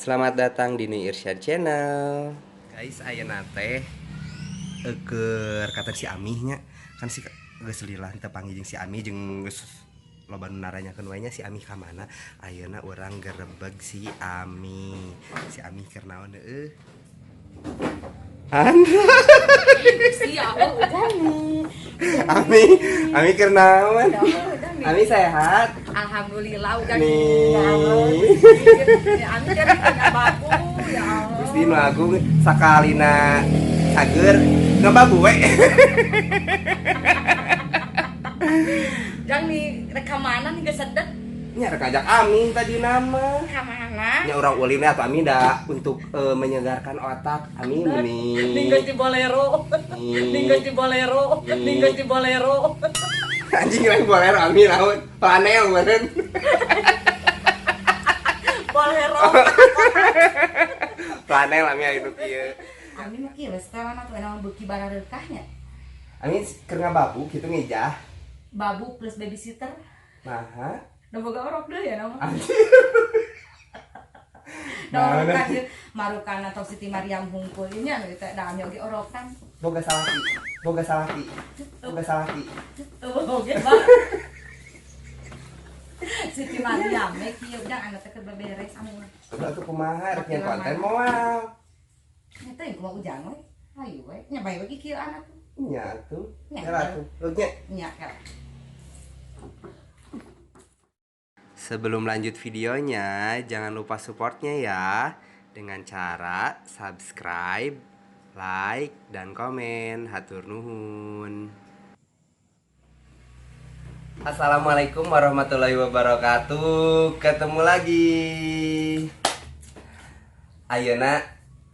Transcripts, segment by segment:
Selamat datang di New Irsyad Channel. Guys, ayeuna teh keur kata si Amihnya kan si geus lila teu panggil jeung si Amih jeung geus loba nu naranyakeun wae nya si Amih ka mana. Ayeuna urang gerebeg si Amih. Si Amih keur naon heueuh? Ami, Ami keur naon? Ami sehat. Alhamdulillah udah nih. Ami jadi punya babu ya Allah. Terus di nu agung sakalina cager ngababu we. Jang nih rekaman nih gesedek. Nya rek ajak Ami tadi nama. Ka mana? Nya urang ulin atuh Ami da untuk menyegarkan otak. Ami meni. Ninggeus di bolero. Ninggeus di bolero. Ninggeus di bolero. Anjing lain bolero Ami naon? Planel meureun. Bolero. Planel Ami aya nu kieu. Ami mah kieu sekarang atuh naon beuki barareukahnya. Ami keur ngababu kitu ngejah. Babu plus babysitter. Naha? Da boga orok deui ya nama. Nah, Da marukan atau Siti Mariam hungkul nya eta da ami oge orokan. boga salaki. Boga salaki. Boga salaki. Oke, Bang. Siti Mariam we kieu da anak teh keur beberes anu mah. Udah tuh kumaha rek yang konten moal. Nya teh kumaha ujang we. Hayu we, nya bae we kieu anak tuh. Nya tuh. Nya, Ya atuh. Nya. Nya ka. Sebelum lanjut videonya, jangan lupa supportnya ya dengan cara subscribe, like, dan komen. Hatur nuhun. Assalamualaikum warahmatullahi wabarakatuh. Ketemu lagi. Ayeuna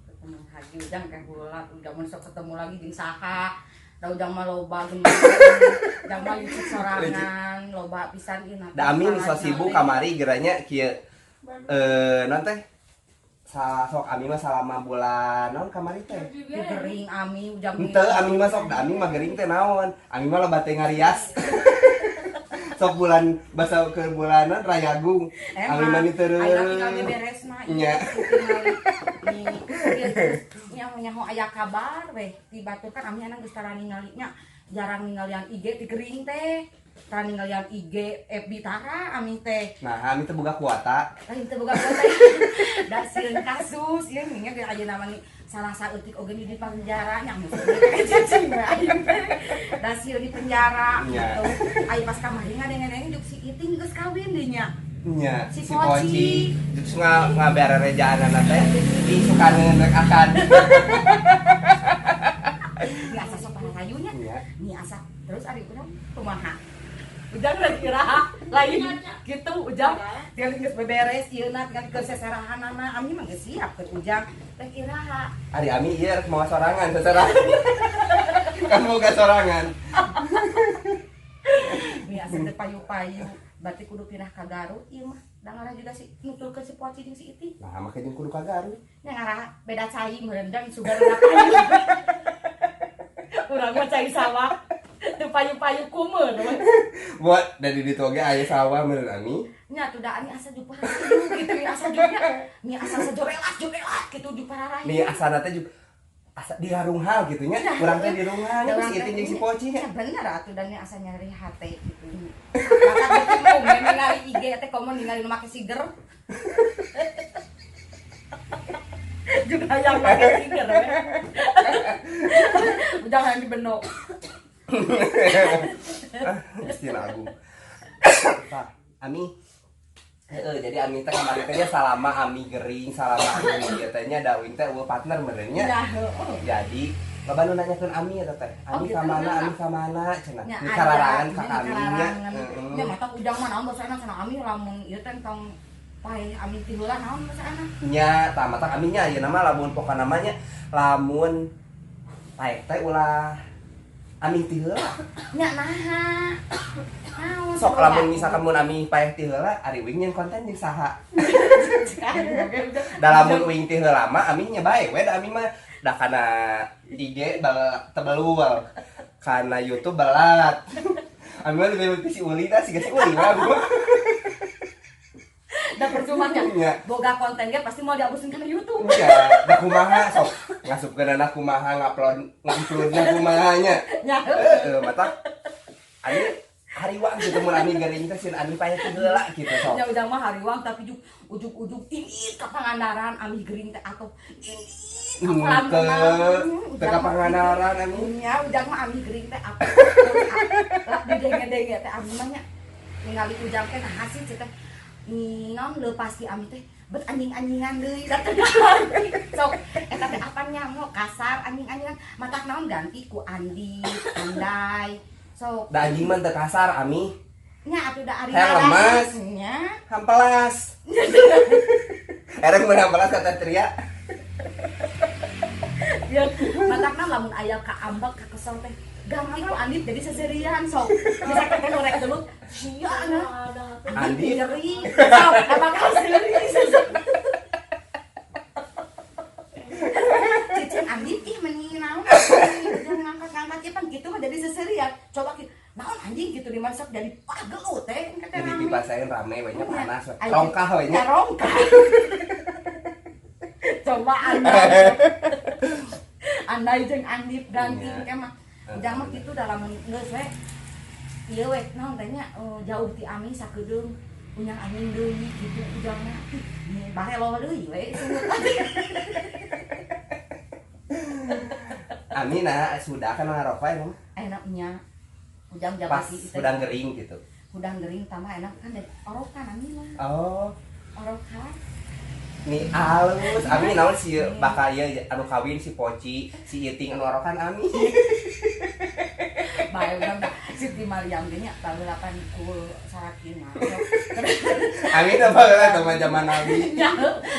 Ketemu haji ujang ka heula, ujang mun sok ketemu lagi jeung saha. Da ujang mah loba jeung ujang mah YouTube sorangan, loba pisan ieu nah. da Ami so sibuk kamari geranya kieu non teh sok Ami mah salama bulan naon kamari teh Gering Ami ujang henteu Ami mah sok da Ami mah gering teh naon Ami mah loba teh ngarias sok bulan basa ke bulanan Rayagung Ami mah ni teu tinggal beresna nya nyaho aya kabar weh di Batu kan Ami anak geus tara ningalinya jarang ningalian IG di gering teh tara ningalian IG FB tara Ami teh nah Ami teh boga kuota lain teh boga kota da sieun kasus ieu nya ge aya namanya salah saeutik oge di penjara nya cacing we aing teh da sieun di penjara gitu ai pas kamari ngadeng-ngadeng juk si Iting geus kawin deui nya nya Si si Poci. Poci terus ngabererejaanana teh isukaneun rek akan Ini asa sok parayunya. nya Ini asa terus ari urang kumaha. Ujang lagi iraha lain gitu ujang dia geus beberes ieu na tinggal keur seserahanana Ami mah geus siap keur ujang rek iraha. Ari Ami ieu rek mau sorangan seserangan kan boga sorangan Ini asa teu payu-payu berarti kudu pindah ka Garut ieu mah. Da ngaran juga si nutulkeun si Poci jeung si Iti. nah make jeung kudu ka Garut Nya ngaran beda cai meureun dan sugarana payu. Urang mah cai sawah. Teu payu-payu kumeur we. buat dari ditu oge aya sawah meureun Ami Nya tuh da ani asa di pararayu gitu nih asa juga nih asa sajorelat gitu di pararayu. nih asana teh juga asa di harunghal gitu nya urang teh di harunghal nya si Iting jeung si Poci nya Ya bener atuh dan nya asa nyari hate gitu. Maka beuki mau ningali IG teh komo ningali nu make siger. Juga yang make siger we. Jangan dibeno. istilah agung Pak Ami jadi Ami teh kemarin teh salama Ami gering salama Ami ieu teh nya dawin teh eueuh partner meureun nya Ya heuh. jadi loba nu nanyakeun Ami eta teh Ami gitu, ka mana bener. Ami ka mana cenah Nya di kararangan ka aya, Ami nya kararangan. Nya mata ujang mah naon basana cenah Ami lamun ieu teh tong pae Ami ti heula naon basana. nya tamatak Ami nya ayeuna mah lamun pokona namanya lamun paek teh ulah Ami ti heula Nya naha. Naon sok lamun misalkan mun Ami paek ti heula ari wing nyen konten jeung saha da lamun wing ti heula mah Ami nya bae we da Ami mah da kana IG tebelul kana YouTube belat Ami mah lebih si Uli dah si Uli mah Da percumanya. Nya. Boga konten ge pasti mau dihapusin ke YouTube. Iya, da kumaha sok ngasupkeun anak kumaha nguploadna kumahanya. Nya. Heeh, mata ani hariwang gitu mun ami gering teh sin ami paya teu geula gitu sok. Nya udang mah hariwang tapi ujug-ujug ini ke Pangandaran ami gering teh atau ini ke kolam renang. Teu ka Pangandaran ami. Nya udang mah ami gering teh apa? Lah didenge-denge teh ami mah nya ningali ujang teh nah hasil teh non leupas ti ami teh bet anjing-anjingan deui da teu ganti. Sok eta teh apanya mau kasar anjing-anjingan matak naon ganti ku Andi, Andai. Sok Da anjing mah teu kasar ami. nya atuh da ari Lemas. nya. Hampelas. Ereng mun hampelas kata Tria. Ya matakna lamun aya ka ambek ka kesel teh ganti ku Andi jadi seserian sok. Bisa teh norek dulu. Sia na. Andi Nyeri. Sok apakah serius? Cicing Andi ih meninaun. Jangan ngangkat-ngangkat ipan gitu mah jadi seserian. Coba naon anjing gitu dimasak jadi gelut teh kata jadi rame. dipasain rame banyak panas. Ay, Rongkah we nya. Rongkah. Coba Andai jeung Andip ganti Iya. teh mah. Ujang mah kitu dalam geus we. Ieu we naon teh nya jauh ti ami sakedeung unyang anjing deui gitu ujang mah. Barelo deui we. Ami nah sudah kan ngarokok emang Enaknya ujang pas jabati sudah gering gitu. udah gering tambah enak kan dari orokan ami mah. Oh, Orokan. nih alus. Ami naon si bakal ieu anu kawin si Poci, si Iting anu orokan ami. Bae urang Siti Mariam ge nya tahun 8 ku sarakin mah. Ami teh baheula teman zaman Nabi. Nya.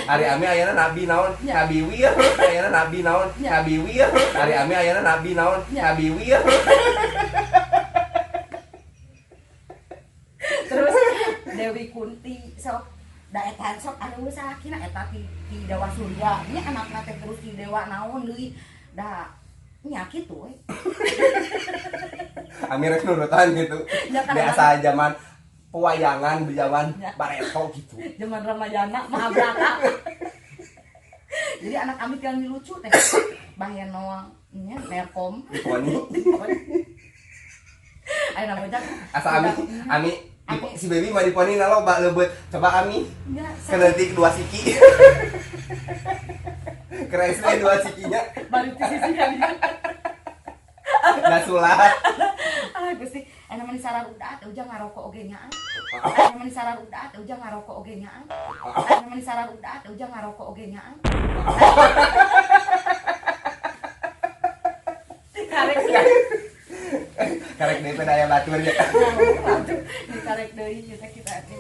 Ari ami ayeuna Nabi naon? Ya. Nabi wir. Ayeuna Nabi naon? Ya. Nabi wir. Ari ami ayeuna Nabi naon? Ya. Nabi wir. Terus Dewi Kunti sok da eta sok anu salakina eta ti Dewa Surya nya anakna teh terus ti dewa naon deui da nya kitu we. Ami rek nurutan gitu. Ya, kan, Biasa zaman pewayangan bejawan Ya. bareto gitu. Zaman Ramayana Mahabharata. Jadi anak ami yang lucu teh bahean noang nya Nerkom. Diponi. Aya namanya Asa ami si baby mah diponi na loba leubeut. Coba ami nya kelentik dua siki. Keres we dua sikinya. baru di sisi kami. Da sulat. Ah Gusti, aya mani sarar udat ujang ngarokok oge nya. Aya mani sarar udat ujang ngarokok oge nya. Aya mani sarar udat ujang ngarokok oge nya. Karek Karek deui daya batur ya. Waduh, dikarek deui kita teh.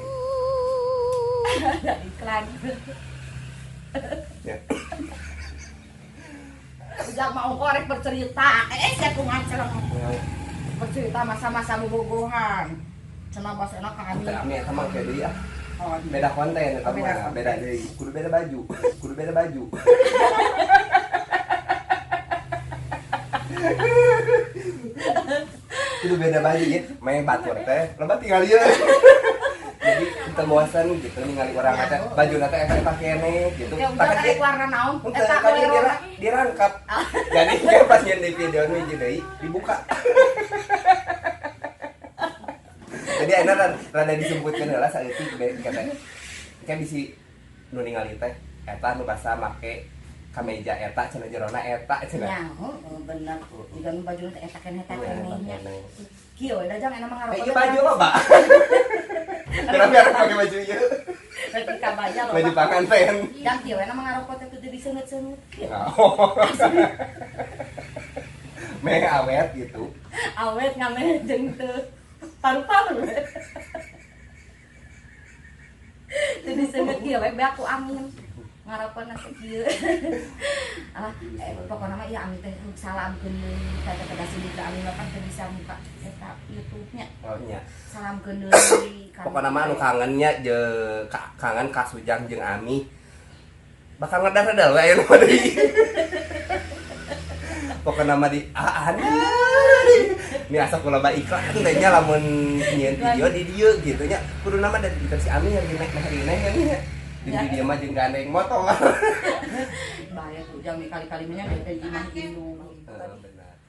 Ada iklan. Ya. Ujang mau korek bercerita. Saya kumaha cenah bercerita masa-masa bobogohan. Cenah bas enak ka Teu kami. ami eta mah kayak deui ah. Oh, Beda konten eta Beda mah, konten. beda deui. Kudu beda baju. Kudu beda baju. Kudu beda baju ya. Main batur teh, loba tinggal ieu. Jadi kita bosan gitu ningali orang Ya, teh Bu. baju eta kene gitu. Ya udah Tapi karek warna naon? Eta Eta kan kolero. dirangkap. Jadi kan pas nyen di video nu hiji deui dibuka. Jadi enak rada disebutkeun heula saeutik kata. Kan bisi nu ningali teh eta nu basa make kameja eta cenah jerona eta cenah. Ya, bener. Jika nu baju teh eta keneh teh kenehnya. Kene. Kieu da jang enak mah ngarokok. Ieu baju loba. Kenapa harus pakai baju ieu? Ketika baya loh. Baju panganten. Dan kieu enak mah ngarokok teh teu diseungut-seungut. Meh awet gitu. Awet ngameh jeung teu paru-paru. Teu diseungut kieu we beak ku angin. Ngarokona teh kieu. Alah, pokona mah ieu ami teh salamkeun deui ka sini ka ami mah kan teu bisa muka eta YouTube-nya. Oh nya. Salamkeun deui ka. Pokoknya mah anu kangennya kangen ka Sujang jeung Ami. Bakal ngedar-ngedar we anu deui. Pokoknya mah di Ini asa loba iklan teh nya lamun nyieun video di dieu gitu nya. Kudu nama dari si Ami yang naik hari nya nya. Jadi dia mah jeung gandeng motor. Bahaya tuh jangan kali-kali nya dari imah indung. Benar.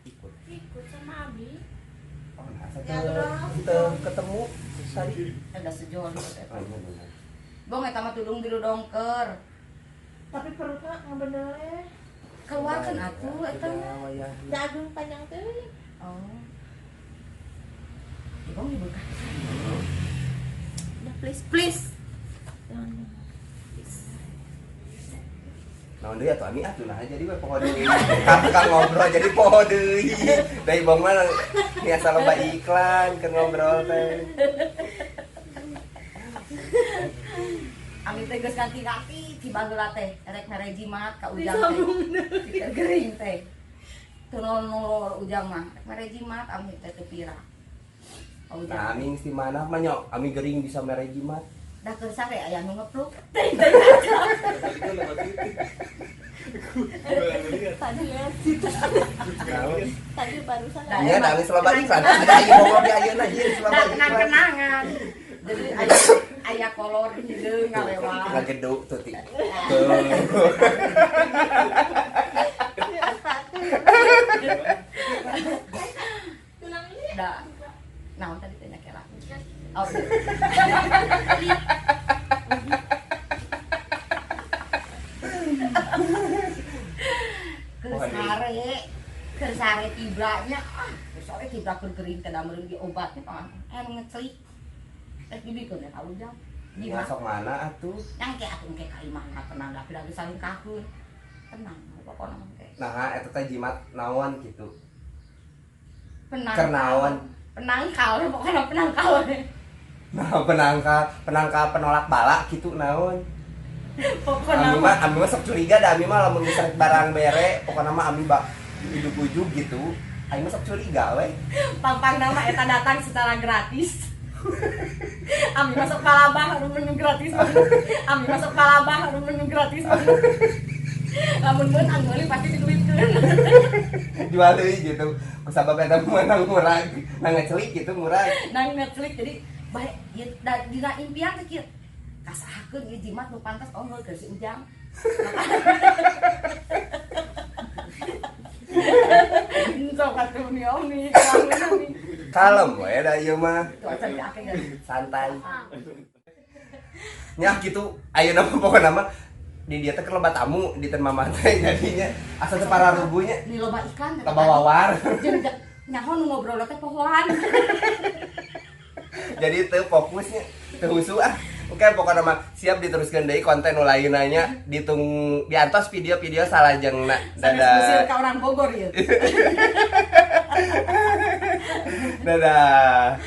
Ikut sama Abi. Oh, kita ketemu sari. Ada sejol gitu. Oh, iya benar. Bong eta mah tudung diru dongker. Tapi perutnya nggak bener. Keluarkan atuh eta mah. Dagung panjang tuh. Oh. Bong dibuka. Udah please. Jangan. Naon deui atuh Ami atuh nah jadi we poho deui. Kakak ngobrol jadi poho deui. Dari bang mah biasa loba iklan ke ngobrol teh. Ami teh geus ganti-ganti tiba heula teh erek mere jimat ka ujang teh. Pikir gering teh. Teu nolol ujang mah erek mere jimat ami teh teu pira. Nah, Ami mesti mana mah nyok. Ami gering bisa mere jimat. Da keur sare aya nu ngepluk. Tadi lihat. Tadi barusan. Iya, da geus loba iklan. Ada ieu ngomong di ayeuna ieu loba iklan. Kenangan. Jadi aya kolor hideung ngalewat. Ngagedu tuh ti. Tulang ini. Da. Naon tadi teh nya kela. Oh. Kersare tibranya sore tibra kering teh da meureun di obatnya pan anu ngecelik teh dibikeun ya kalau jam Masuk mana atuh? yang kayak atuh kayak ka imah na tenang da pira saling kakeun tenang pokona mah teh Nah, eta teh jimat naon gitu. penang Kernaon. penangkal pokona penangkal Nah, penangka penolak bala gitu naon. pokona Ami mah sok curiga da ami mah lamun misalnya barang bere, pokona mah ami hidup ujug gitu. Ami mah sok curiga we. pampang nama eta datang secara gratis. Ami masuk palabah anu menu gratis. Ami masuk palabah anu menu gratis. Lamun meunang meuli pasti diduitkeun. Jual deui gitu. Kusabab eta menang murah, nang ngecelik gitu murah. Nang ngecelik jadi bae dina impian teh kieu. Kasahakeun ieu jimat nu pantas ongol ke si Ujang. Sok atuh ni Omi, Kalem we da ieu mah. tuh acan diake geus. Santai. Nya gitu ayeuna mah pokona mah di dia teh keur loba tamu di teh mama teh jadinya asa teu pararubunya Di loba iklan teh. loba wawar. Jeung nyaho nu ngobrol teh pohoan. Jadi teu fokusnya teu husu ah. Oke pokoknya mah siap diteruskan deui konten nu lainna nya diantos video-video salajengna. Dadah. Dadah. Ka orang Bogor ieu. Dadah.